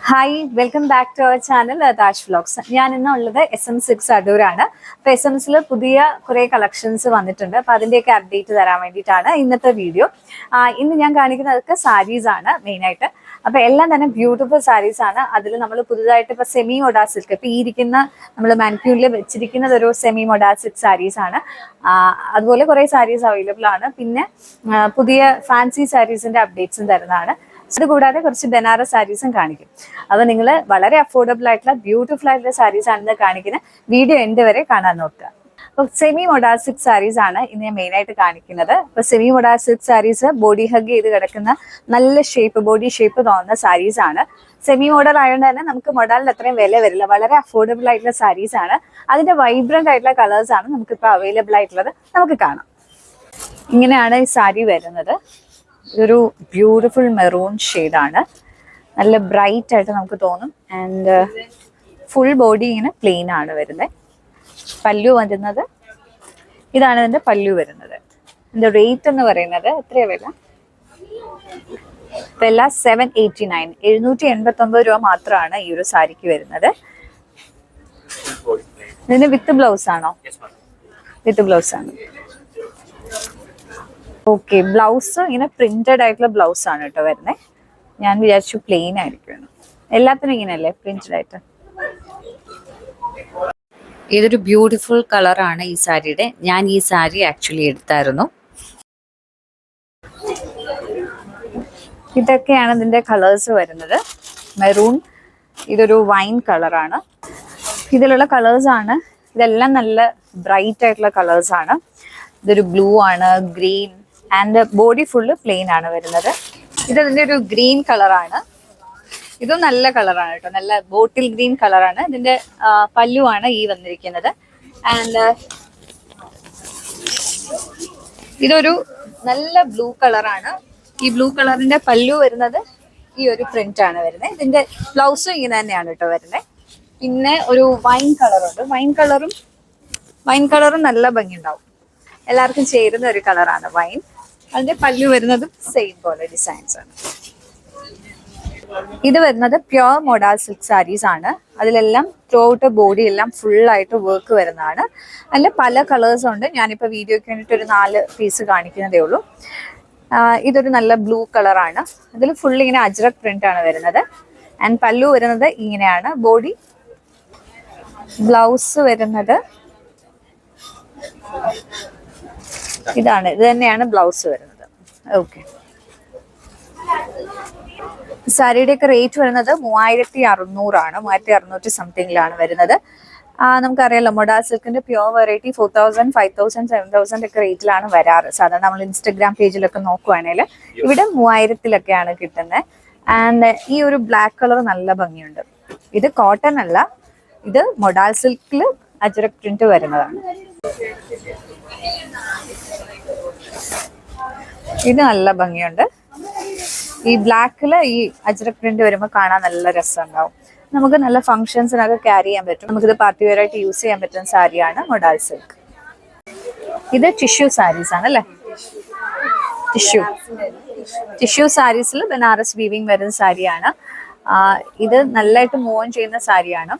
Hi welcome back to our channel Tash vlogs. ഞാൻ ഇന്നുള്ളത് SM6 അടൂരാണ്. അപ്പോൾ SM6 പുതിയ കുറേ കളക്ഷൻസ് വന്നിട്ടുണ്ട്. അപ്പോൾ അതിൻ്റെയൊക്കെ അപ്ഡേറ്റ് തരാൻ വേണ്ടിയിട്ടാണ് ഇന്നത്തെ വീഡിയോ. ഇന്ന് ഞാൻ കാണിക്കുന്നതൊക്കെ സാരീസ് ആണ് മെയിനായിട്ട്. അപ്പോൾ എല്ലാം തന്നെ ബ്യൂട്ടിഫുൾ സാരീസ് ആണ്. അതിൽ നമ്മൾ പുതുതായിട്ട് ഇപ്പോൾ സെമി മൊഡാ സിൽക്ക്, ഇപ്പോൾ ഈ ഇരിക്കുന്ന നമ്മൾ മാനിക്യൂറിൽ വെച്ചിരിക്കുന്നത് ഒരു സെമി മൊഡാ സിൽക്ക് സാരീസ് ആണ്. അതുപോലെ കുറേ സാരീസ് അവൈലബിൾ ആണ്. പിന്നെ പുതിയ ഫാൻസി സാരീസിൻ്റെ അപ്ഡേറ്റ്സും തരുന്നതാണ്. അതുകൂടാതെ കുറച്ച് ബനാറസ് സാരീസും കാണിക്കും. അപ്പോൾ നിങ്ങൾ വളരെ അഫോർഡബിൾ ആയിട്ടുള്ള ബ്യൂട്ടിഫുൾ ആയിട്ടുള്ള സാരീസ് ആണെന്ന് കാണിക്കുന്ന വീഡിയോ എൻഡ് വരെ കാണാൻ നോക്കുക. അപ്പോൾ സെമി മൊഡാ സിൽക്ക് സാരീസ് ആണ് ഇന്ന് ഞാൻ മെയിനായിട്ട് കാണിക്കുന്നത്. അപ്പോൾ സെമി മൊഡാ സിൽക്ക് സാരീസ് ബോഡി ഹഗ് ചെയ്ത് കിടക്കുന്ന നല്ല ഷേപ്പ്, ബോഡി ഷേപ്പ് തോന്നുന്ന സാരീസ് ആണ്. സെമി മോഡൽ ആയതുകൊണ്ട് തന്നെ നമുക്ക് മൊഡാലിന് അത്രയും വില വരില്ല. വളരെ അഫോർഡബിൾ ആയിട്ടുള്ള സാരീസ് ആണ്. അതിന്റെ വൈബ്രന്റ് ആയിട്ടുള്ള കളേഴ്സ് ആണ് നമുക്കിപ്പോൾ അവൈലബിൾ ആയിട്ടുള്ളത്. നമുക്ക് കാണാം. ഇങ്ങനെയാണ് ഈ സാരി വരുന്നത്. ഇതൊരു ബ്യൂട്ടിഫുൾ മെറൂൺ ഷെയ്ഡാണ്. നല്ല ബ്രൈറ്റ് ആയിട്ട് നമുക്ക് തോന്നും. ആൻഡ് ഫുൾ ബോഡി ഇങ്ങനെ പ്ലെയിൻ ആണ് വരുന്നത്. പല്ലു വരുന്നത് ഇതാണ് ഇതിന്റെ പല്ലു വരുന്നത്. ഇതിന്റെ റേറ്റ് എന്ന് പറയുന്നത് എത്രയാ വില? വില 789, 789 രൂപ മാത്രമാണ് ഈ ഒരു സാരിക്ക് വരുന്നത്. ഇതിന് വിത്ത് ബ്ലൗസ് ആണോ? വിത്ത് ബ്ലൗസ് ആണ്. ഓക്കെ, ബ്ലൗസ് ഇങ്ങനെ പ്രിന്റഡ് ആയിട്ടുള്ള ബ്ലൗസ് ആണ് കേട്ടോ വരുന്നത്. ഞാൻ വിചാരിച്ചു പ്ലെയിൻ ആയിരിക്കും. എല്ലാത്തിനും ഇങ്ങനെയല്ലേ പ്രിന്റഡ് ആയിട്ട്. ഇതൊരു ബ്യൂട്ടിഫുൾ കളറാണ് ഈ സാരിയുടെ. ഞാൻ ഈ സാരി ആക്ച്വലി എടുത്തായിരുന്നു. ഇതൊക്കെയാണ് ഇതിന്റെ കളേഴ്സ് വരുന്നത്. മെറൂൺ, ഇതൊരു വൈൻ കളറാണ്. ഇതിലുള്ള കളേഴ്സ് ആണ്. ഇതെല്ലാം നല്ല ബ്രൈറ്റ് ആയിട്ടുള്ള കളേഴ്സ് ആണ്. ഇതൊരു ബ്ലൂ ആണ്, green, and body full plain ആണ് വരുന്നത്. ഇതിന്റെ ഒരു ഗ്രീൻ കളറാണ്. ഇതും നല്ല കളറാണ് കേട്ടോ, നല്ല ബോട്ടിൽ ഗ്രീൻ കളറാണ്. ഇതിന്റെ പല്ലു ആണ് ഈ വന്നിരിക്കുന്നത്. ആൻഡ് ഇതൊരു നല്ല ബ്ലൂ കളറാണ്. ഈ ബ്ലൂ കളറിന്റെ പല്ലു വരുന്നത് ഈ ഒരു പ്രിന്റ് ആണ് വരുന്നത്. ഇതിന്റെ ബ്ലൗസും ഇങ്ങനെ തന്നെയാണ് കേട്ടോ വരുന്നത്. പിന്നെ ഒരു വൈൻ കളറുണ്ട്. വൈൻ കളറും നല്ല ഭംഗി ഉണ്ടാവും. എല്ലാവർക്കും ചേരുന്ന ഒരു കളറാണ് വൈൻ. അതിന്റെ പല്ലു വരുന്നതും സെയിം പോലെ ഡിസൈൻസ് ആണ്. ഇത് വരുന്നത് പ്യുവർ മൊഡാ സിൽക്ക് സാരീസ് ആണ്. അതിലെല്ലാം ത്രോട്ട് ബോഡി എല്ലാം ഫുൾ ആയിട്ട് വർക്ക് വരുന്നതാണ്. അതിൽ പല കളേഴ്സും ഉണ്ട്. ഞാനിപ്പോൾ വീഡിയോയ്ക്ക് വേണ്ടിയിട്ട് ഒരു 4 പീസ് കാണിക്കുന്നതേ ഉള്ളൂ. ഇതൊരു നല്ല ബ്ലൂ കളറാണ്. ഇതിൽ ഫുൾ ഇങ്ങനെ അജ്രക് പ്രിന്റ് ആണ് വരുന്നത്. ആൻഡ് പല്ലു വരുന്നത് ഇങ്ങനെയാണ്. ബോഡി ബ്ലൗസ് വരുന്നത് ഇതാണ്. ഇത് തന്നെയാണ് ബ്ലൗസ് വരുന്നത്. ഓക്കെ, സാരിയുടെയൊക്കെ റേറ്റ് വരുന്നത് 3600 ആണ്. 3600 സംതിങ്ങിലാണ് വരുന്നത്. നമുക്കറിയാലോ മൊഡാ സിൽക്കിന്റെ പ്യുവർ വെറൈറ്റി 4000, 5000, 7000 ഒക്കെ റേറ്റിലാണ് വരാറ്. സാധാരണ നമ്മൾ ഇൻസ്റ്റഗ്രാം പേജിലൊക്കെ നോക്കുവാണെങ്കിൽ ഇവിടെ 3000-ലൊക്കെയാണ് കിട്ടുന്നത്. ആൻഡ് ഈ ഒരു ബ്ലാക്ക് കളർ നല്ല ഭംഗിയുണ്ട്. ഇത് കോട്ടൺ അല്ല, ഇത് മൊഡാ സിൽക്കിൽ അജ്രക് പ്രിന്റ് വരുന്നതാണ്. ഇത് നല്ല ഭംഗിയുണ്ട്. ഈ ബ്ലാക്കില് ഈ അജ്രക് പ്രിന്റ് വരുമ്പോൾ കാണാൻ നല്ല രസമുണ്ടാവും. നമുക്ക് നല്ല ഫംഗ്ഷൻസിനൊക്കെ ക്യാരി ചെയ്യാൻ പറ്റും. നമുക്കിത് പാർട്ടി വെയർ ആയിട്ട് യൂസ് ചെയ്യാൻ പറ്റുന്ന സാരിയാണ് മൊഡാ സിൽക്ക്. ഇത് ടിഷ്യൂ സാരീസ് ആണ് അല്ലേ? ടിഷ്യൂ സാരീസിൽ ബനാറസ് വീവിങ് വരുന്ന സാരിയാണ്. ഇത് നല്ലതായിട്ട് മൂവ് ഓൺ ചെയ്യുന്ന സാരിയാണ്.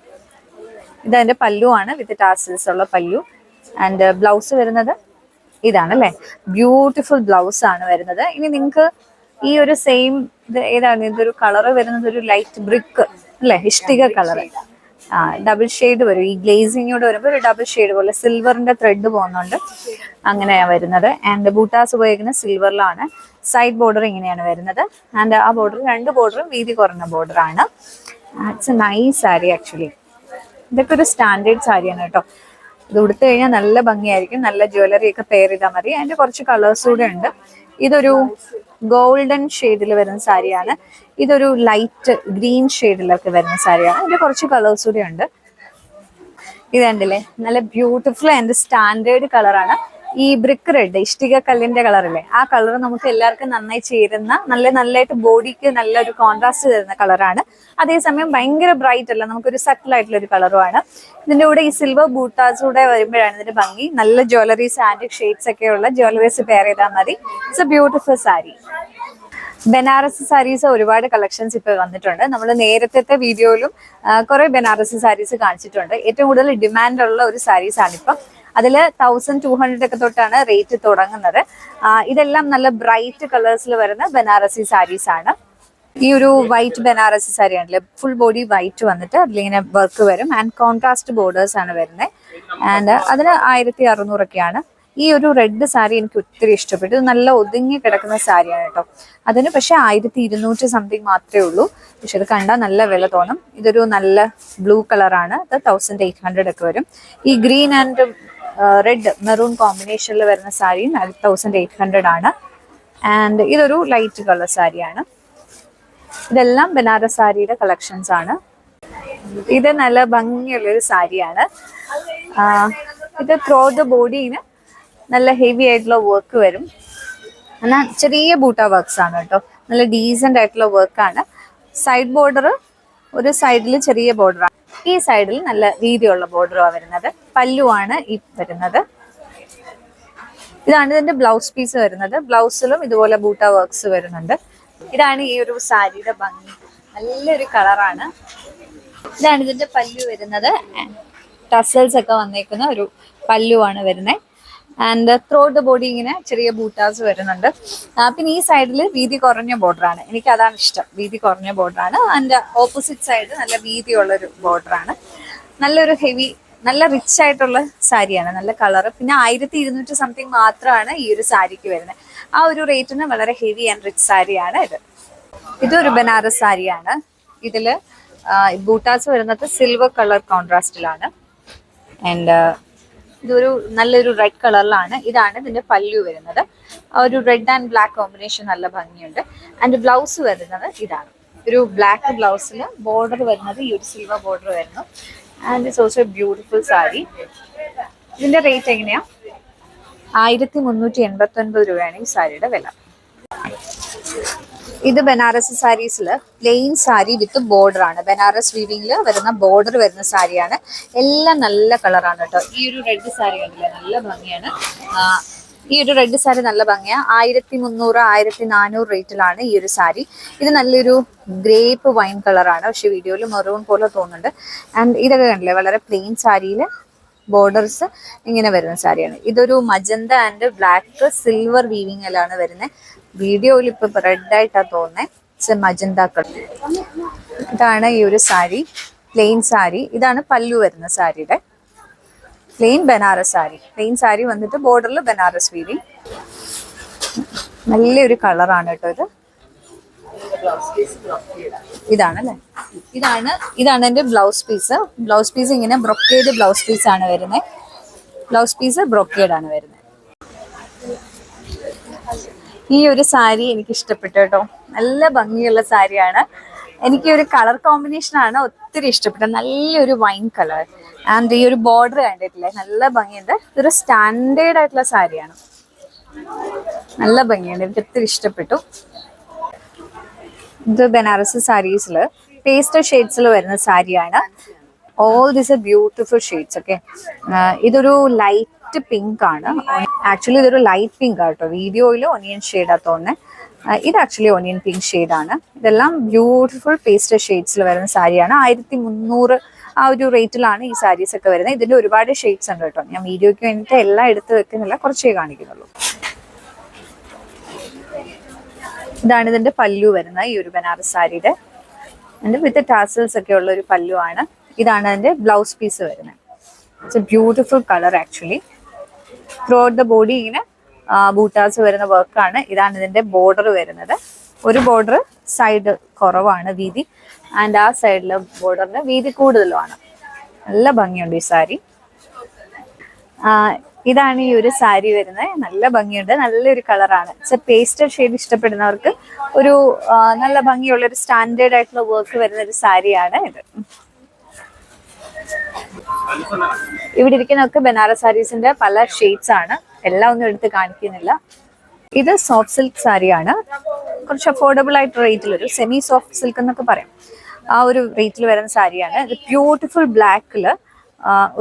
ഇതതിന്റെ പല്ലു ആണ്, വിത്ത് ടാസിൽസ് ഉള്ള പല്ലു. ആൻഡ് ബ്ലൗസ് വരുന്നത് ഇതാണ് അല്ലേ? ബ്യൂട്ടിഫുൾ ബ്ലൗസ് ആണ് വരുന്നത്. ഇനി നിങ്ങൾക്ക് ഈ ഒരു സെയിം ഇത് ഏതാണ്? ഇതൊരു കളറ് വരുന്നത് ഒരു ലൈറ്റ് ബ്രിക്ക് അല്ലേ, ഇഷ്ടിക കളറ്. ഡബിൾ ഷെയ്ഡ് വരും. ഈ ഗ്ലേസിങ്ങോട് വരുമ്പോൾ ഒരു ഡബിൾ ഷെയ്ഡ് പോലെ സിൽവറിന്റെ ത്രെഡ് പോകുന്നുണ്ട്. അങ്ങനെയാണ് വരുന്നത്. ആൻഡ് ബൂട്ടാസ് ഉപയോഗിക്കുന്ന സിൽവറിലാണ്. സൈഡ് ബോർഡർ ഇങ്ങനെയാണ് വരുന്നത്. ആൻഡ് ആ ബോർഡർ 2 ബോർഡറും വീതി കുറഞ്ഞ ബോർഡറാണ്. It's a nice sari actually. ഇതൊക്കെ ഒരു സ്റ്റാൻഡേർഡ് സാരിയാണ് കേട്ടോ. ഇത് ഉടുത്തു കഴിഞ്ഞാൽ നല്ല ഭംഗിയായിരിക്കും. നല്ല ജ്വല്ലറി ഒക്കെ പെയർ ചെയ്താൽ മതി. അതിന്റെ കുറച്ച് കളേഴ്സ് കൂടെ ഉണ്ട്. ഇതൊരു ഗോൾഡൻ ഷെയ്ഡിൽ വരുന്ന സാരിയാണ്. ഇതൊരു ലൈറ്റ് ഗ്രീൻ ഷെയ്ഡിലൊക്കെ വരുന്ന സാരിയാണ്. ഇതിന്റെ കുറച്ച് കളേഴ്സ് കൂടെ ഉണ്ട്. ഇത് കണ്ടില്ലേ, നല്ല ബ്യൂട്ടിഫുൾ ആൻഡ് സ്റ്റാൻഡേർഡ് കളറാണ്. ഈ ബ്രിക്ക് റെഡ്, ഇഷ്ടിക കല്ലിന്റെ കളറില്ലേ, ആ കളർ നമുക്ക് എല്ലാവർക്കും നന്നായി ചേരുന്ന, നല്ലതായിട്ട് ബോഡിക്ക് നല്ലൊരു കോൺട്രാസ്റ്റ് തരുന്ന കളറാണ്. അതേസമയം ഭയങ്കര ബ്രൈറ്റ് അല്ല, നമുക്കൊരു സട്ടിൽ ആയിട്ടുള്ള ഒരു കളറുമാണ്. ഇതിന്റെ കൂടെ ഈ സിൽവർ ബൂട്ടാസ് കൂടെ വരുമ്പോഴാണ് ഇതിന്റെ ഭംഗി. നല്ല ജ്വല്ലറീസ്, ആന്റിക് ഷെയ്ഡ്സ് ഒക്കെ ഉള്ള ജ്വല്ലറീസ് പെയർ ചെയ്താൽ മതി. It's a beautiful sari. Banarasi saris ഒരുപാട് കളക്ഷൻസ് ഇപ്പോൾ വന്നിട്ടുണ്ട്. നമ്മൾ നേരത്തെ വീഡിയോയിലും കുറെ ബനാറസി സാരീസ് കാണിച്ചിട്ടുണ്ട്. ഏറ്റവും കൂടുതൽ ഡിമാൻഡ് ഉള്ള ഒരു സാരീസ് ആണിപ്പം. അതിൽ 1200 ഒക്കെ തൊട്ടാണ് റേറ്റ് തുടങ്ങുന്നത്. ഇതെല്ലാം നല്ല ബ്രൈറ്റ് കളേഴ്സിൽ വരുന്ന ബനാറസി സാരീസ് ആണ്. ഈ ഒരു വൈറ്റ് ബനാറസി സാരി ആണല്ലേ, ഫുൾ ബോഡി വൈറ്റ് വന്നിട്ട് അതിലിങ്ങനെ വർക്ക് വരും ആൻഡ് കോൺട്രാസ്റ്റ് ബോർഡേഴ്സ് ആണ് വരുന്നത്. ആൻഡ് അതിന് 1600 ഈ ഒരു റെഡ് സാരി എനിക്ക് ഒത്തിരി ഇഷ്ടപ്പെട്ടു. ഇത് നല്ല ഒതുങ്ങി കിടക്കുന്ന സാരിയാണ് കേട്ടോ. അതിന് പക്ഷെ 1200 സംതിങ് മാത്രമേ ഉള്ളൂ. പക്ഷെ ഇത് കണ്ടാൽ നല്ല വില തോന്നും. ഇതൊരു നല്ല ബ്ലൂ കളറാണ്. ഇത് 1800 ഒക്കെ വരും. ഈ ഗ്രീൻ ആൻഡ് റെഡ് മെറൂൺ കോമ്പിനേഷനിൽ വരുന്ന സാരിയും 1800 ആണ്. ആൻഡ് ഇതൊരു ലൈറ്റ് കളർ സാരിയാണ്. ഇതെല്ലാം ബനാറസ് സാരിയുടെ കളക്ഷൻസ് ആണ്. ഇത് നല്ല ഭംഗിയുള്ളൊരു സാരിയാണ്. ഇത് ത്രോ ദ ബോഡിന് നല്ല ഹെവി ആയിട്ടുള്ള വർക്ക് വരും. എന്നാൽ ചെറിയ ബൂട്ട വർക്ക്സ് ആണ് കേട്ടോ. നല്ല ഡീസൻ്റ് ആയിട്ടുള്ള വർക്കാണ്. സൈഡ് ബോർഡർ ഒരു സൈഡിൽ ചെറിയ ബോർഡറാണ്, ഈ സൈഡിൽ നല്ല വീതിയുള്ള ബോർഡറാണ് വരുന്നത്. പല്ലുവാണ് ഈ വരുന്നത്. ഇതാണ് ഇതിന്റെ ബ്ലൗസ് പീസ് വരുന്നത്. ബ്ലൗസിലും ഇതുപോലെ ബൂട്ട വർക്ക്സ് വരുന്നുണ്ട്. ഇതാണ് ഈ ഒരു സാരിയുടെ ഭംഗി. നല്ലൊരു കളറാണ്. ഇതാണ് ഇതിന്റെ പല്ലു വരുന്നത്. ടസൽസ് ഒക്കെ വന്നേക്കുന്ന ഒരു പല്ലുവാണ് വരുന്നത്. ആൻഡ് ത്രോ ദ ബോഡി ഇങ്ങനെ ചെറിയ ബൂട്ടാസ് വരുന്നുണ്ട്. പിന്നെ ഈ സൈഡിൽ വീതി കുറഞ്ഞ ബോർഡറാണ്. എനിക്ക് അതാണ് ഇഷ്ടം, വീതി കുറഞ്ഞ ബോർഡറാണ്. ആൻഡ് ഓപ്പോസിറ്റ് സൈഡ് നല്ല വീതിയുള്ളൊരു ബോർഡറാണ്. നല്ലൊരു ഹെവി, നല്ല റിച്ച് ആയിട്ടുള്ള സാരിയാണ്. നല്ല കളറ്. പിന്നെ 1200 സംതിങ് മാത്രമാണ് ഈ ഒരു സാരിക്ക് വരുന്നത്. ആ ഒരു റേറ്റിന് വളരെ ഹെവി ആൻഡ് റിച്ച് സാരിയാണ് ഇത്. ഇതൊരു ബനാറസ് സാരിയാണ്. ഇതില് ബൂട്ടാസ് വരുന്നത് സിൽവർ കളർ കോൺട്രാസ്റ്റിലാണ്. ആൻഡ് ഇതൊരു നല്ലൊരു റെഡ് കളറിലാണ്. ഇതാണ് ഇതിന്റെ പല്ലു വരുന്നത്. ഒരു റെഡ് ആൻഡ് ബ്ലാക്ക് കോമ്പിനേഷൻ നല്ല ഭംഗിയുണ്ട്. ആൻഡ് ബ്ലൗസ് വരുന്നത് ഇതാണ്. ഒരു ബ്ലാക്ക് ബ്ലൗസിൽ ബോർഡർ വരുന്നത് ഈ ഒരു സിൽവർ ബോർഡർ വരുന്നു. And it's also beautiful sari. ഇതിന്റെ റേറ്റ് എങ്ങനെയാ? 1389 രൂപയാണ് ഈ സാരിയുടെ വില. ഇത് ബനാറസ് സാരീസിൽ പ്ലെയിൻ സാരി വിത്ത് ബോർഡർ ആണ്. ബനാറസ് വീവിംഗിൽ വരുന്ന ബോർഡർ വരുന്ന സാരിയാണ്. എല്ലാം നല്ല കളറാണ് കേട്ടോ. ഈ ഒരു റെഡ് സാരി ഉണ്ടല്ലോ, നല്ല ഭംഗിയാണ്. ഈ ഒരു റെഡ് സാരി നല്ല ഭംഗിയാണ്. 1300 1400 റേറ്റിലാണ് ഈ ഒരു സാരി. ഇത് നല്ലൊരു ഗ്രേപ്പ് വൈൻ കളറാണ്. പക്ഷെ വീഡിയോയിൽ മെറൂൺ പോലെ തോന്നുന്നുണ്ട്. ആൻഡ് ഇതൊക്കെ കണ്ടില്ലേ, വളരെ പ്ലെയിൻ സാരിയിൽ ബോർഡേഴ്സ് ഇങ്ങനെ വരുന്ന സാരിയാണ്. ഇതൊരു മജന്ത ആൻഡ് ബ്ലാക്ക് സിൽവർ വീവിങ്ങിലാണ് വരുന്നത്. വീഡിയോയിൽ ഇപ്പൊ റെഡ് ആയിട്ടാണ് തോന്നുന്നത്. Magenta colour. ഇതാണ് ഈ ഒരു സാരി, പ്ലെയിൻ സാരി. ഇതാണ് പല്ലു വരുന്ന സാരിയുടെ. പ്ലെയിൻ ബനാറസ് സാരി. പ്ലെയിൻ സാരി വന്നിട്ട് ബോർഡറിൽ ബനാറസ് വീവിങ്. നല്ലൊരു കളറാണ് കേട്ടോ ഇത്. ഇതാണല്ലേ, ഇതാണ് എന്റെ ബ്ലൗസ് പീസ്. ബ്ലൗസ് പീസ് ഇങ്ങനെ ബ്രൊക്കേഡ് ബ്ലൗസ് പീസ് ആണ് വരുന്നത്. ബ്ലൗസ് പീസ് ബ്രൊക്കേഡ് ആണ് വരുന്നത്. ഈ ഒരു സാരി എനിക്ക് ഇഷ്ടപ്പെട്ടു കേട്ടോ. നല്ല ഭംഗിയുള്ള സാരിയാണ്. എനിക്ക് ഒരു കളർ കോമ്പിനേഷൻ ആണ് ഒത്തിരി ഇഷ്ടപ്പെട്ടത്. നല്ലൊരു വൈൻ കളർ. ആൻഡ് ഈ ഒരു ബോർഡർ കണ്ടിട്ടില്ലേ, നല്ല ഭംഗിയുണ്ട്. ഇതൊരു സ്റ്റാൻഡേർഡ് ആയിട്ടുള്ള സാരിയാണ്. നല്ല ഭംഗിയുണ്ട്, എനിക്ക് ഒത്തിരി ഇഷ്ടപ്പെട്ടു. ഇത് ബനാറസി സാരീസിൽ പേസ്റ്റൽ ഷെയ്ഡ്സിൽ വരുന്ന സാരിയാണ്. All these beautiful shades. Okay, ഇതൊരു ലൈറ്റ് പിങ്ക് ആണ്. ആക്ച്വലി ഇതൊരു ലൈറ്റ് പിങ്ക് ആട്ടോ. വീഡിയോയിൽ ഒനിയൻ ഷെയ്ഡാ തോന്നുന്നത്. ഇത് ആക്ച്വലി ഒനിയൻ പിങ്ക് ഷെയ്ഡാണ്. ഇതെല്ലാം ബ്യൂട്ടിഫുൾ പേസ്റ്റൽ ഷെയ്ഡ്സിൽ വരുന്ന സാരിയാണ്. 1300 ആ ഒരു റേറ്റിലാണ് ഈ സാരീസ് ഒക്കെ വരുന്നത്. ഇതിന്റെ ഒരുപാട് ഷെയ്ഡ്സ് ഉണ്ട് കേട്ടോ. ഞാൻ വീഡിയോയ്ക്ക് വേണ്ടിയിട്ട് എല്ലാം എടുത്ത് വെക്കുന്നില്ല, കുറച്ചേ കാണിക്കുന്നുള്ളൂ. ഇതാണ് ഇതിന്റെ പല്ലു വരുന്നത്, ഈ ഒരു ബനാറസ് സാരിയുടെ. അതിന്റെ വിത്ത് ടാസൽസ് ഒക്കെ ഉള്ള ഒരു പല്ലു ആണ്. ഇതാണ് അതിന്റെ ബ്ലൗസ് പീസ് വരുന്നത്. It's a beautiful colour actually. Through out the body ഇങ്ങനെ ബൂട്ടാസ് വരുന്ന വർക്കാണ്. ഇതാണ് ഇതിന്റെ ബോർഡർ വരുന്നത്. ഒരു ബോർഡർ സൈഡ് കുറവാണ് വീതി, ആൻഡ് ആ സൈഡിലെ ബോർഡറിന് വീതി കൂടുതലുമാണ്. നല്ല ഭംഗിയുണ്ട് ഈ സാരി. ഇതാണ് ഈ ഒരു സാരി വരുന്നത്. നല്ല ഭംഗിയുണ്ട്, നല്ലൊരു കളറാണ്. പേസ്റ്റൽ ഷെയ്ഡ് ഇഷ്ടപ്പെടുന്നവർക്ക് ഒരു നല്ല ഭംഗിയുള്ള ഒരു സ്റ്റാൻഡേർഡ് ആയിട്ടുള്ള വർക്ക് വരുന്ന ഒരു സാരിയാണ് ഇത്. ഇവിടെ ഇരിക്കുന്നതൊക്കെ ബനാറസ് സാരീസിന്റെ പല ഷെയ്ഡ്സ് ആണ്. എല്ലാം ഒന്നും എടുത്ത് കാണിക്കുന്നില്ല. ഇത് സോഫ്റ്റ് സിൽക്ക് സാരിയാണ്. കുറച്ച് അഫോർഡബിൾ ആയിട്ട് റേറ്റിൽ, ഒരു സെമി സോഫ്റ്റ് സിൽക്ക് എന്നൊക്കെ പറയാം, ആ ഒരു റേറ്റിൽ വരുന്ന സാരിയാണ്. ഇത് ബ്യൂട്ടിഫുൾ ബ്ലാക്കിൽ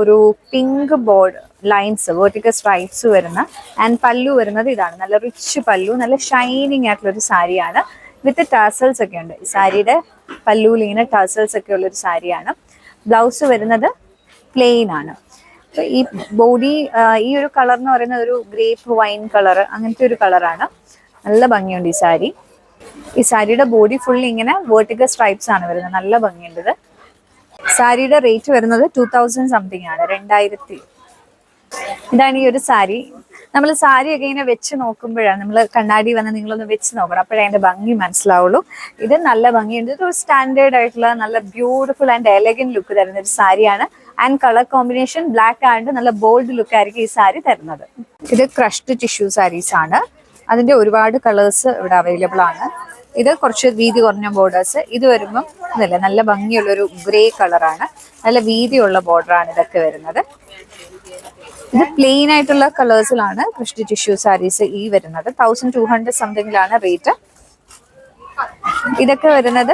ഒരു pink board lines, vertical stripes വരുന്ന, ആൻഡ് പല്ലു വരുന്നത് ഇതാണ്. നല്ല റിച്ച് പല്ലു, നല്ല ഷൈനിങ് ആയിട്ടുള്ള ഒരു സാരിയാണ്. വിത്ത് ടാസൽസ് ഒക്കെ ഉണ്ട്. ഈ സാരിയുടെ പല്ലുവിൽ ഇങ്ങനെ ടാസൽസ് ഒക്കെ ഉള്ളൊരു സാരിയാണ്. ബ്ലൗസ് വരുന്നത് പ്ലെയിൻ ആണ്. ഈ ബോഡി ഈ ഒരു കളർ എന്ന് പറയുന്നത് ഒരു ഗ്രേപ്പ് വൈൻ കളർ, അങ്ങനത്തെ ഒരു കളറാണ്. നല്ല ഭംഗിയുണ്ട് ഈ സാരി. ഈ സാരിയുടെ ബോഡി ഫുൾ ഇങ്ങനെ വേർട്ടിക്കൽ സ്ട്രൈപ്സ് ആണ് വരുന്നത്. നല്ല ഭംഗിയുണ്ട് ഇത്. സാരിയുടെ റേറ്റ് വരുന്നത് 2000 സംതിങ് ആണ്, 2000. ഇതാണ് ഈ ഒരു സാരി. നമ്മൾ സാരിയൊക്കെ ഇങ്ങനെ വെച്ച് നോക്കുമ്പോഴാണ്, നമ്മൾ കണ്ണാടി വന്ന് നിങ്ങളൊന്ന് വെച്ച് നോക്കണം, അപ്പോഴേ അതിന്റെ ഭംഗി മനസ്സിലാവുള്ളൂ. ഇത് നല്ല ഭംഗിയുണ്ട്. ഇത് ഒരു സ്റ്റാൻഡേർഡ് ആയിട്ടുള്ള നല്ല ബ്യൂട്ടിഫുൾ ആൻഡ് എലഗന്റ് ലുക്ക് തരുന്ന ഒരു സാരിയാണ്. And colour combination black and നല്ല ബോൾഡ് ലുക്ക് ആയിരിക്കും ഈ സാരി തരുന്നത്. ഇത് ക്രഷ്ഡ് ടിഷ്യൂ സാരീസ് ആണ്. അതിന്റെ ഒരുപാട് കളേഴ്സ് ഇവിടെ അവൈലബിൾ ആണ്. ഇത് കുറച്ച് വീതി കുറഞ്ഞ ബോർഡേഴ്സ്. ഇത് വരുമ്പം ഇതല്ലേ നല്ല ഭംഗിയുള്ളൊരു ഗ്രേ കളറാണ്. നല്ല വീതിയുള്ള ബോർഡറാണ് ഇതൊക്കെ വരുന്നത്. ഇത് പ്ലെയിൻ ആയിട്ടുള്ള കളേഴ്സിലാണ് ക്രഷ്ഡ് ടിഷ്യൂ സാരീസ് ഈ വരുന്നത്. 1200 സംതിങ്ങിലാണ് റേറ്റ്. ഇതൊക്കെ വരുന്നത്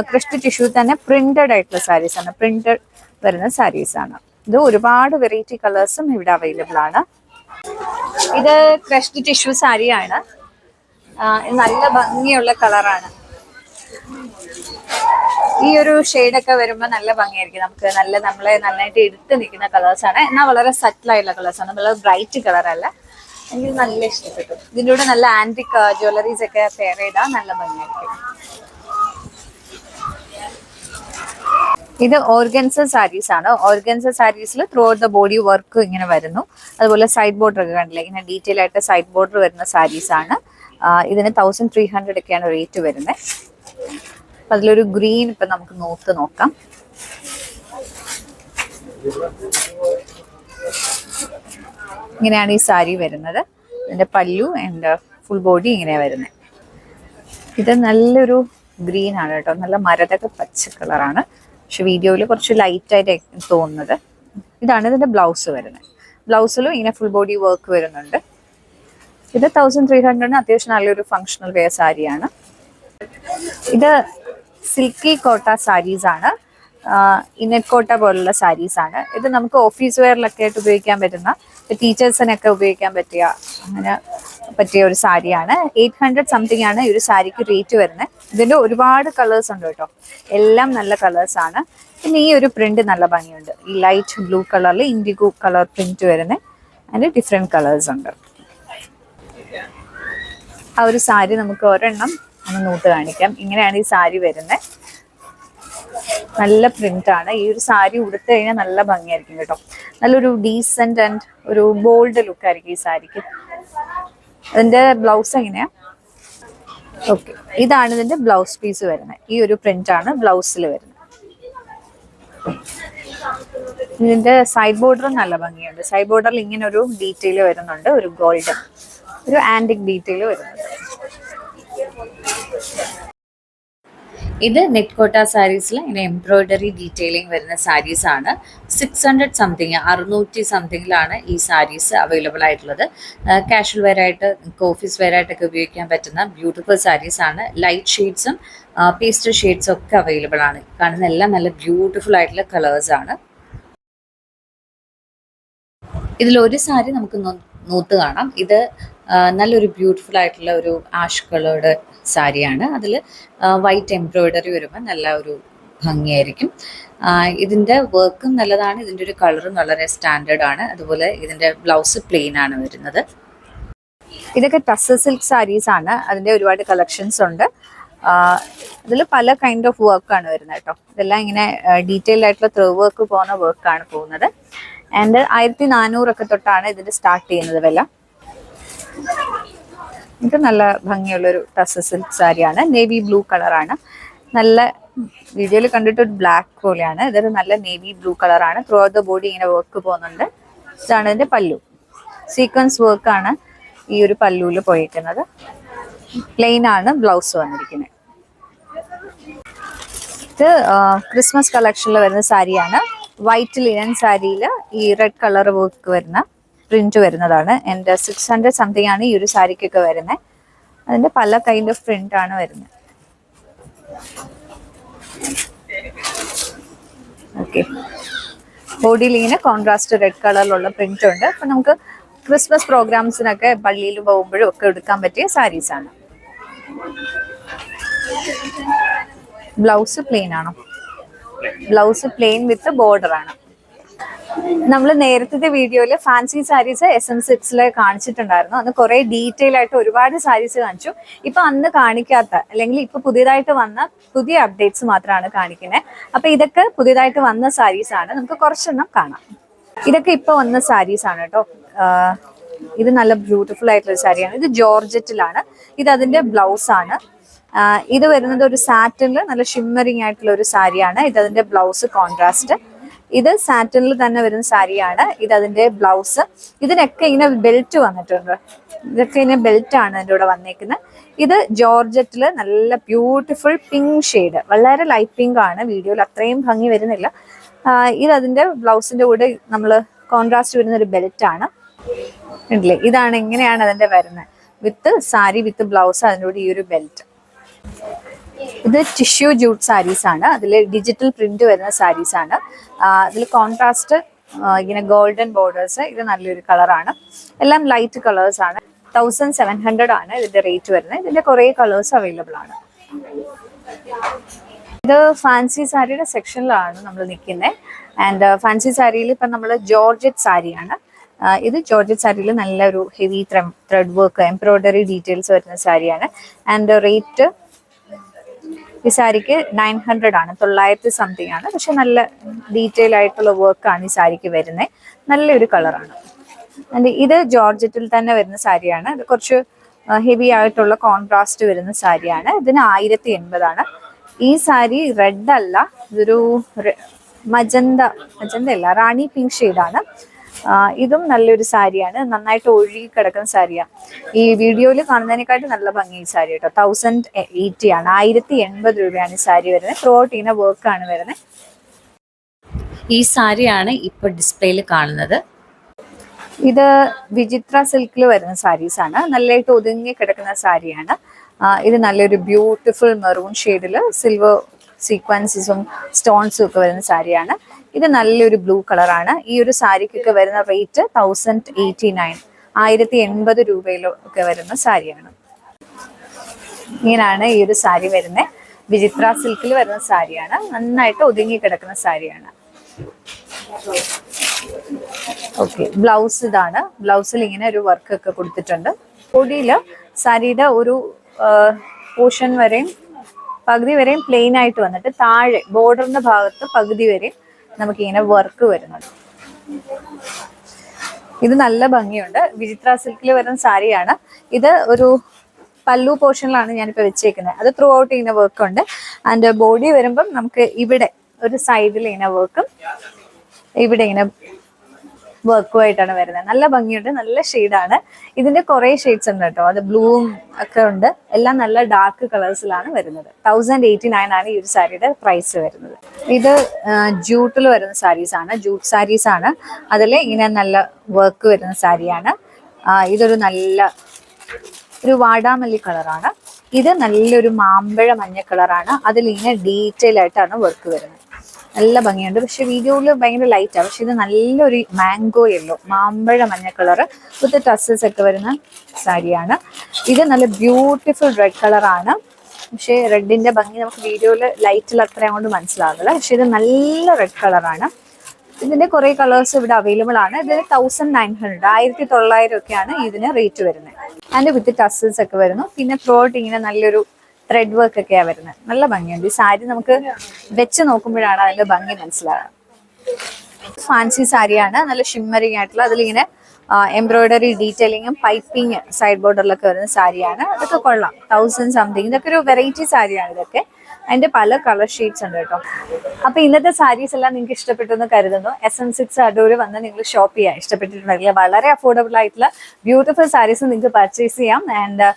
ക്രഷ്ഡ് ടിഷ്യൂ തന്നെ പ്രിന്റഡ് ആയിട്ടുള്ള സാരീസ് ആണ്. പ്രിന്റഡ് വരുന്ന സാരീസ് ആണ്. ഇത് ഒരുപാട് വെറൈറ്റി കളേഴ്സും ഇവിടെ അവൈലബിൾ ആണ്. ഇത് ക്രഷ്ഡ് ടിഷ്യൂ സാരിയാണ്. നല്ല ഭംഗിയുള്ള കളറാണ്. ഈ ഒരു ഷെയ്ഡൊക്കെ വരുമ്പോൾ നല്ല ഭംഗിയായിരിക്കും. നമുക്ക് നമ്മളെ നന്നായിട്ട് എടുത്ത് നിൽക്കുന്ന കളേഴ്സാണ്. എന്നാൽ വളരെ സറ്റിലായിട്ടുള്ള കളേഴ്സാണ്. വളരെ ബ്രൈറ്റ് കളറല്ല. എനിക്ക് നല്ല ഇഷ്ടപ്പെട്ടു. ഇതിൻ്റെ കൂടെ നല്ല ആന്റിക് ജ്വല്ലറീസ് ഒക്കെ പെയർ ചെയ്താൽ നല്ല ഭംഗിയായിരിക്കും. ഇത് ഓർഗൻസ സാരീസ് ആണ്. ഓർഗൻസ സാരീസിൽ throughout the body work ഇങ്ങനെ വരുന്നു. അതുപോലെ സൈഡ് ബോർഡർ ഒക്കെ കണ്ടില്ലേ, ഇങ്ങനെ ഡീറ്റെയിൽ ആയിട്ട് സൈഡ് ബോർഡർ വരുന്ന സാരീസ് ആണ്. ഇതിന് 1300 ഒക്കെയാണ് റേറ്റ് വരുന്നത്. അപ്പം അതിലൊരു ഗ്രീൻ ഇപ്പം നമുക്ക് നോക്കാം. ഇങ്ങനെയാണ് ഈ സാരി വരുന്നത്. ഇതിൻ്റെ പല്ലു ആൻഡ് ഫുൾ ബോഡി ഇങ്ങനെയാണ് വരുന്നത്. ഇത് നല്ലൊരു ഗ്രീൻ ആണ് കേട്ടോ. നല്ല മരതൊക്കെ പച്ച കളറാണ്. പക്ഷെ വീഡിയോയിൽ കുറച്ച് ലൈറ്റായിട്ട് തോന്നുന്നത്. ഇതാണ് ഇതിൻ്റെ ബ്ലൗസ് വരുന്നത്. ബ്ലൗസിലും ഇങ്ങനെ ഫുൾ ബോഡി വർക്ക് വരുന്നുണ്ട്. ഇത് 1300 അത്യാവശ്യം നല്ലൊരു ഫങ്ഷണൽ വെയർ സാരിയാണ്. ഇത് സിൽക്കി കോട്ട സാരീസ് ആണ്. ഇന്നറ്റ് കോട്ട പോലുള്ള സാരീസ് ആണ്. ഇത് നമുക്ക് ഓഫീസ് വെയറിലൊക്കെ ആയിട്ട് ഉപയോഗിക്കാൻ പറ്റുന്ന, ടീച്ചേഴ്സിനൊക്കെ ഉപയോഗിക്കാൻ പറ്റിയ ഒരു സാരിയാണ്. 800 സംതിങ് ആണ് ഈ ഒരു സാരിക്ക് റേറ്റ് വരുന്നത്. ഇതിൻ്റെ ഒരുപാട് കളേഴ്സ് ഉണ്ട് കേട്ടോ. എല്ലാം നല്ല കളേഴ്സ് ആണ്. പിന്നെ ഈ ഒരു പ്രിന്റ് നല്ല ഭംഗിയുണ്ട്. ഈ ലൈറ്റ് ബ്ലൂ കളറിൽ ഇൻഡിഗോ കളർ പ്രിന്റ് വരുന്നത്. അതിൻ്റെ ഡിഫറെൻറ്റ് കളേഴ്സ് ഉണ്ട്. ആ ഒരു സാരി നമുക്ക് ഒരെണ്ണം ഒന്ന് കാണിക്കാം. ഇങ്ങനെയാണ് ഈ സാരി വരുന്നത്. നല്ല പ്രിന്റ് ആണ്. ഈ ഒരു സാരി ഉടുത്തു കഴിഞ്ഞാൽ നല്ല ഭംഗിയായിരിക്കും കേട്ടോ. നല്ലൊരു ഡീസെന്റ് ആൻഡ് ഒരു ബോൾഡ് ലുക്ക് ആയിരിക്കും ഈ സാരിക്ക്. അതിന്റെ ബ്ലൗസ് എങ്ങനെയാ? ഓക്കെ, ഇതാണ് ഇതിന്റെ ബ്ലൗസ് പീസ് വരുന്നത്. ഈ ഒരു പ്രിന്റ് ആണ് ബ്ലൗസിൽ വരുന്നത്. ഇതിന്റെ സൈഡ് ബോർഡറും നല്ല ഭംഗിയുണ്ട്. സൈഡ് ബോർഡറിൽ ഇങ്ങനെ ഒരു ഡീറ്റെയിൽ വരുന്നുണ്ട്. ഒരു ഗോൾഡൻ, ഒരു ആന്റിക് ഡീറ്റെയിൽ വരുന്നുണ്ട്. ഇത് നെറ്റ് കോട്ട സാരീസിൽ ഇങ്ങനെ എംബ്രോയിഡറി ഡീറ്റെയിലിംഗ് വരുന്ന സാരീസ് ആണ്. 600 സംതിങ്, 600 സംതിങ്ങിലാണ് ഈ സാരീസ് അവൈലബിൾ ആയിട്ടുള്ളത്. കാഷ്വൽ വെയർ ആയിട്ട്, ഓഫീസ് വെയർ ആയിട്ടൊക്കെ ഉപയോഗിക്കാൻ പറ്റുന്ന ബ്യൂട്ടിഫുൾ സാരീസ് ആണ്. ലൈറ്റ് ഷെയ്ഡ്സും പേസ്റ്റൽ ഷെയ്ഡ്സും ഒക്കെ അവൈലബിൾ ആണ്. കാണുന്ന എല്ലാം നല്ല ബ്യൂട്ടിഫുൾ ആയിട്ടുള്ള കളേഴ്സ് ആണ്. ഇതിലൊരു സാരി നമുക്ക് നൂത്ത് കാണാം. ഇത് നല്ലൊരു ബ്യൂട്ടിഫുൾ ആയിട്ടുള്ള ഒരു ആഷ് കളേർഡ് സാരിയാണ്. അതിൽ വൈറ്റ് എംബ്രോയിഡറി വരുമ്പോൾ നല്ല ഒരു ഭംഗിയായിരിക്കും. ഇതിൻ്റെ വർക്കും നല്ലതാണ്. ഇതിൻ്റെ ഒരു കളറും വളരെ സ്റ്റാൻഡേർഡ് ആണ്. അതുപോലെ ഇതിൻ്റെ ബ്ലൗസ് പ്ലെയിൻ ആണ് വരുന്നത്. ഇതൊക്കെ ടസർ സിൽക്ക് സാരീസ് ആണ്. അതിൻ്റെ ഒരുപാട് കളക്ഷൻസ് ഉണ്ട്. ഇതിൽ പല കൈൻഡ് ഓഫ് വർക്കാണ് വരുന്നത് കേട്ടോ. ഇതെല്ലാം ഇങ്ങനെ ഡീറ്റെയിൽഡ് ആയിട്ടുള്ള ത്രൂ വർക്ക് പോകുന്ന വർക്കാണ് പോകുന്നത്. ആൻഡ് 1400 തൊട്ടാണ് ഇതിൻ്റെ സ്റ്റാർട്ട് ചെയ്യുന്നത് വില. ഇത് നല്ല ഭംഗിയുള്ളൊരു ടസർ സിൽക്ക് സാരിയാണ്. നേവി ബ്ലൂ കളറാണ്. നല്ല വീഡിയോയിൽ കണ്ടിട്ട് ഒരു ബ്ലാക്ക് പോലെയാണ്. ഇതൊരു നല്ല നേവി ബ്ലൂ കളറാണ്. ത്രൂ ഔട്ട് ദ ബോഡി ഇങ്ങനെ വർക്ക് പോകുന്നുണ്ട്. ഇതാണ് ഇതിൻ്റെ പല്ലു. സീക്വൻസ് വർക്കാണ് ഈ ഒരു പല്ലുവിൽ പോയിരിക്കുന്നത്. പ്ലെയിൻ ആണ് ബ്ലൗസ് വന്നിരിക്കുന്നത്. ഇത് ക്രിസ്മസ് കളക്ഷനിൽ വരുന്ന സാരിയാണ്. വൈറ്റ് ലിനൻ സാരിയിൽ ഈ റെഡ് കളർ വർക്ക് വരുന്ന പ്രിന്റ് വരുന്നതാണ്. എൻ്റെ 600 സംതിങ് ആണ് ഈ ഒരു സാരിക്കൊക്കെ വരുന്നത്. അതിൻ്റെ പല കൈൻഡ് ഓഫ് പ്രിന്റ് ആണ് വരുന്നത്. ഓക്കെ, ബോഡിയിൽ ഇങ്ങനെ കോൺട്രാസ്റ്റ് റെഡ് കളറിലുള്ള പ്രിന്റ് ഉണ്ട്. അപ്പം നമുക്ക് ക്രിസ്മസ് പ്രോഗ്രാംസിനൊക്കെ പള്ളിയിൽ പോകുമ്പോഴും ഒക്കെ എടുക്കാൻ പറ്റിയ സാരീസാണ്. ബ്ലൗസ് പ്ലെയിൻ ആണോ? ബ്ലൗസ് പ്ലെയിൻ വിത്ത് ബോർഡർ ആണ്. നമ്മൾ നേരത്തെ വീഡിയോയിൽ ഫാൻസി സാരീസ് SM6 കാണിച്ചിട്ടുണ്ടായിരുന്നു. അന്ന് കുറെ ഡീറ്റെയിൽ ആയിട്ട് ഒരുപാട് സാരീസ് കാണിച്ചു. ഇപ്പൊ അന്ന് കാണിക്കാത്ത അല്ലെങ്കിൽ ഇപ്പൊ പുതിയതായിട്ട് വന്ന പുതിയ അപ്ഡേറ്റ്സ് മാത്രമാണ് കാണിക്കുന്നത്. അപ്പൊ ഇതൊക്കെ പുതിയതായിട്ട് വന്ന സാരീസ് ആണ്. നമുക്ക് കുറച്ചെണ്ണം കാണാം. ഇതൊക്കെ ഇപ്പൊ വന്ന സാരീസ് ആണ് കേട്ടോ. ഇത് നല്ല ബ്യൂട്ടിഫുൾ ആയിട്ടുള്ള സാരിയാണ്. ഇത് ജോർജറ്റിലാണ്. ഇത് അതിന്റെ ബ്ലൗസ് ആണ്. ഇത് വരുന്നത് ഒരു സാറ്റിനിൽ നല്ല ഷിമ്മറിങ് ആയിട്ടുള്ള ഒരു സാരിയാണ്. ഇത് അതിന്റെ ബ്ലൗസ് കോൺട്രാസ്റ്റ്. ഇത് സാറ്റിനിൽ തന്നെ വരുന്ന സാരിയാണ്. ഇത് അതിന്റെ ബ്ലൗസ്. ഇതിനൊക്കെ ഇങ്ങനെ ബെൽറ്റ് വന്നിട്ടുണ്ട്. ഇതൊക്കെ ഇങ്ങനെ ബെൽറ്റ് ആണ് അതിൻ്റെ കൂടെ വന്നേക്കുന്നത്. ഇത് ജോർജറ്റില് നല്ല ബ്യൂട്ടിഫുൾ പിങ്ക് ഷെയ്ഡ്, വളരെ ലൈറ്റ് പിങ്ക് ആണ്. വീഡിയോയിൽ അത്രയും ഭംഗി വരുന്നില്ല. ഇത് അതിന്റെ ബ്ലൗസിന്റെ കൂടെ നമ്മൾ കോൺട്രാസ്റ്റ് വരുന്ന ഒരു ബെൽറ്റ് ആണ്. ഉണ്ടല്ലേ, ഇതാണ് ഇങ്ങനെയാണ് അതിന്റെ വരുന്നത്. വിത്ത് സാരി വിത്ത് ബ്ലൗസ്, അതിൻ്റെ കൂടെ ഈ ഒരു ബെൽറ്റ്. ഇത് ടിഷ്യൂ ജൂട്ട് സാരീസ് ആണ്. അതിൽ ഡിജിറ്റൽ പ്രിന്റ് വരുന്ന സാരീസ് ആണ്. അതിൽ കോൺട്രാസ്റ്റ് ഇങ്ങനെ ഗോൾഡൻ ബോർഡേഴ്സ്. ഇത് നല്ലൊരു കളറാണ്. എല്ലാം ലൈറ്റ് കളേഴ്സ് ആണ്. 1700 ആണ് ഇതിന്റെ റേറ്റ് വരുന്നത്. ഇതിന്റെ കുറെ കളേഴ്സ് അവൈലബിൾ ആണ്. ഇത് ഫാൻസി സാരിയുടെ സെക്ഷനിലാണ് നമ്മൾ നിൽക്കുന്നത്. ആൻഡ് ഫാൻസി സാരിയിൽ ഇപ്പം നമ്മൾ ജോർജറ്റ് സാരിയാണ്. ഇത് ജോർജറ്റ് സാരിയിൽ നല്ലൊരു heavy thread work embroidery details വരുന്ന സാരിയാണ്. ആൻഡ് റേറ്റ് ഈ സാരിക്ക് 900 ആണ്. 900 സംതിങ് ആണ്. പക്ഷെ നല്ല ഡീറ്റെയിൽ ആയിട്ടുള്ള വർക്കാണ് ഈ സാരിക്ക് വരുന്നത്. നല്ലൊരു കളറാണ്. ആൻഡ് ഇത് ജോർജറ്റിൽ തന്നെ വരുന്ന സാരിയാണ്. ഇത് കുറച്ച് ഹെവി ആയിട്ടുള്ള കോൺട്രാസ്റ്റ് വരുന്ന സാരിയാണ്. ഇതിന് 1080 ആണ്. ഈ സാരി റെഡ് അല്ല, ഇതൊരു മജന്ത അല്ല, റാണി പിങ്ക് ഷെയ്ഡാണ്. ഇതും നല്ലൊരു സാരിയാണ്. നന്നായിട്ട് ഒഴുകി കിടക്കുന്ന സാരിയാണ്. ഈ വീഡിയോയിൽ കാണുന്നതിനെക്കാട്ടും നല്ല ഭംഗി ഈ സാരി കേട്ടോ. 1080 ആണ്. 1080 രൂപയാണ് ഈ സാരി വരുന്നത്. ത്രോട്ട് ഇങ്ങനെ വർക്കാണ് വരുന്നത്. ഈ സാരിയാണ് ഇപ്പൊ ഡിസ്പ്ലേയിൽ കാണുന്നത്. ഇത് വിചിത്ര സിൽക്കിൽ വരുന്ന സാരീസ് ആണ്. നല്ലതായിട്ട് ഒതുങ്ങി കിടക്കുന്ന സാരിയാണ്. ഇത് നല്ലൊരു ബ്യൂട്ടിഫുൾ മെറൂൺ ഷെയ്ഡിൽ സിൽവർ സീക്വൻസസും സ്റ്റോൺസും ഒക്കെ വരുന്ന സാരിയാണ്. ഇത് നല്ലൊരു ബ്ലൂ കളറാണ്. ഈ ഒരു സാരിക്കൊക്കെ വരുന്ന റേറ്റ് 1089, 1080 രൂപയിലൊക്കെ വരുന്ന സാരിയാണ്. ഇങ്ങനെയാണ് ഈ ഒരു സാരി വരുന്നത്. വിചിത്ര സിൽക്കിൽ വരുന്ന സാരിയാണ്. നന്നായിട്ട് ഒതുങ്ങി കിടക്കുന്ന സാരിയാണ്. ഓക്കെ, ബ്ലൗസ് ഇതാണ്. ബ്ലൗസിൽ ഇങ്ങനെ ഒരു വർക്ക് ഒക്കെ കൊടുത്തിട്ടുണ്ട്. ബോഡിയിൽ സാരിയുടെ ഒരു പോർഷൻ വരെയും പകുതി വരെയും പ്ലെയിൻ ആയിട്ട് വന്നിട്ട് താഴെ ബോർഡറിന്റെ ഭാഗത്ത് പകുതി വരെയും നമുക്കിങ്ങനെ വർക്ക് വരുന്നുണ്ട്. ഇത് നല്ല ഭംഗിയുണ്ട്. വിചിത്ര സിൽക്കിൽ വരുന്ന സാരിയാണ്. ഇത് ഒരു പല്ലു പോർഷനിലാണ് ഞാനിപ്പോൾ വെച്ചേക്കുന്നത്. അത് ത്രൂ ഔട്ട് ഇങ്ങനെ വർക്ക് ഉണ്ട്. ആൻഡ് ബോഡി വരുമ്പം നമുക്ക് ഇവിടെ ഒരു സൈഡിൽ ഇങ്ങനെ വർക്കും ഇവിടെ ഇങ്ങനെ വർക്കുമായിട്ടാണ് വരുന്നത്. നല്ല ഭംഗിയുണ്ട്. നല്ല ഷെയ്ഡാണ്. ഇതിന്റെ കുറെ ഷെയ്ഡ്സ് ഉണ്ട് കേട്ടോ. അത് ബ്ലൂവും ഒക്കെ ഉണ്ട്. എല്ലാം നല്ല ഡാർക്ക് കളേഴ്സിലാണ് വരുന്നത്. 1089 ആണ് ഈ ഒരു സാരിയുടെ പ്രൈസ് വരുന്നത്. ഇത് ജൂട്ടിൽ വരുന്ന സാരീസ് ആണ്. ജൂട്ട് സാരീസ് ആണ്. അതിൽ ഇങ്ങനെ നല്ല വർക്ക് വരുന്ന സാരിയാണ്. ഇതൊരു നല്ല ഒരു വാടാമല്ലി കളറാണ്. ഇത് നല്ലൊരു മാമ്പഴ മഞ്ഞ കളറാണ്. അതിൽ ഇങ്ങനെ ഡീറ്റെയിൽ ആയിട്ടാണ് വർക്ക് വരുന്നത്. നല്ല ഭംഗിയുണ്ട്. പക്ഷെ വീഡിയോയിൽ ഭയങ്കര ലൈറ്റാണ്. പക്ഷെ ഇത് നല്ലൊരു മാംഗോ യെല്ലോ, മാമ്പഴ മഞ്ഞ കളറ് വിത്ത് ടസൽസ് ഒക്കെ വരുന്ന സാരിയാണ്. ഇത് നല്ല ബ്യൂട്ടിഫുൾ റെഡ് കളറാണ്. പക്ഷേ റെഡിന്റെ ഭംഗി നമുക്ക് വീഡിയോയിൽ ലൈറ്റിൽ അത്ര അങ്ങോട്ട് മനസ്സിലാവില്ല. പക്ഷെ ഇത് നല്ല റെഡ് കളറാണ്. ഇതിന്റെ കുറെ കളേഴ്സ് ഇവിടെ അവൈലബിൾ ആണ്. ഇതിന് 1900, 1900 ഒക്കെയാണ് ഇതിന് റേറ്റ് വരുന്നത്. അതിന്റെ വിത്ത് ടസൽസ് ഒക്കെ വരുന്നു. പിന്നെ ത്രോട്ട് ഇങ്ങനെ നല്ലൊരു ത്രെഡ് വർക്ക് ഒക്കെയാണ് വരുന്നത്. നല്ല ഭംഗിയുണ്ട്. ഈ സാരി നമുക്ക് വെച്ച് നോക്കുമ്പോഴാണ് അതിന്റെ ഭംഗി മനസ്സിലാവുക. ഫാൻസി സാരിയാണ്. നല്ല ഷിമ്മറിങ് ആയിട്ടുള്ള അതിലിങ്ങനെ എംബ്രോയിഡറി ഡീറ്റെയിലിങ്ങും പൈപ്പിങ് സൈഡ് ബോർഡറിലൊക്കെ വരുന്ന സാരിയാണ്. അതൊക്കെ കൊള്ളാം. 1000 സംതിങ്. ഇതൊക്കെ ഒരു വെറൈറ്റി സാരിയാണ്. ഇതൊക്കെ അതിന്റെ പല കളർ ഷെയ്ഡ്സ് ഉണ്ട് കേട്ടോ. അപ്പൊ ഇന്നത്തെ സാരീസ് എല്ലാം നിങ്ങൾക്ക് ഇഷ്ടപ്പെട്ടു എന്ന് കരുതുന്നു. SM6 അടൂർ വന്ന് നിങ്ങൾ ഷോപ്പ് ചെയ്യാം. ഇഷ്ടപ്പെട്ടിട്ടുണ്ടെങ്കിൽ വളരെ അഫോർഡബിൾ ആയിട്ടുള്ള ബ്യൂട്ടിഫുൾ സാരീസ് നിങ്ങൾക്ക് പർച്ചേസ് ചെയ്യാം. ആൻഡ്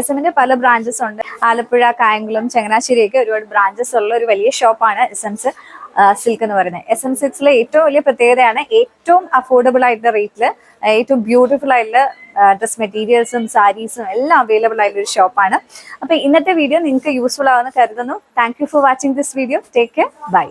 SM-ന്റെ പല ബ്രാഞ്ചസ് ഉണ്ട്. ആലപ്പുഴ, കായംകുളം, ചങ്ങനാശ്ശേരിയൊക്കെ ഒരുപാട് ബ്രാഞ്ചസ് ഉള്ള ഒരു വലിയ ഷോപ്പാണ് SM സിൽക്ക് എന്ന് പറയുന്നത്. SM6-ലെ ഏറ്റവും വലിയ പ്രത്യേകതയാണ് ഏറ്റവും അഫോർഡബിൾ ആയിട്ടുള്ള റേറ്റിൽ ഏറ്റവും ബ്യൂട്ടിഫുൾ ആയിട്ടുള്ള ഡ്രസ് മെറ്റീരിയൽസും സാരീസും എല്ലാം അവൈലബിൾ ആയിട്ടുള്ള ഒരു ഷോപ്പാണ്. അപ്പോൾ ഇന്നത്തെ വീഡിയോ നിങ്ങൾക്ക് യൂസ്ഫുൾ ആവുമെന്ന് കരുതുന്നു. Thank you for watching this video. Take care. By.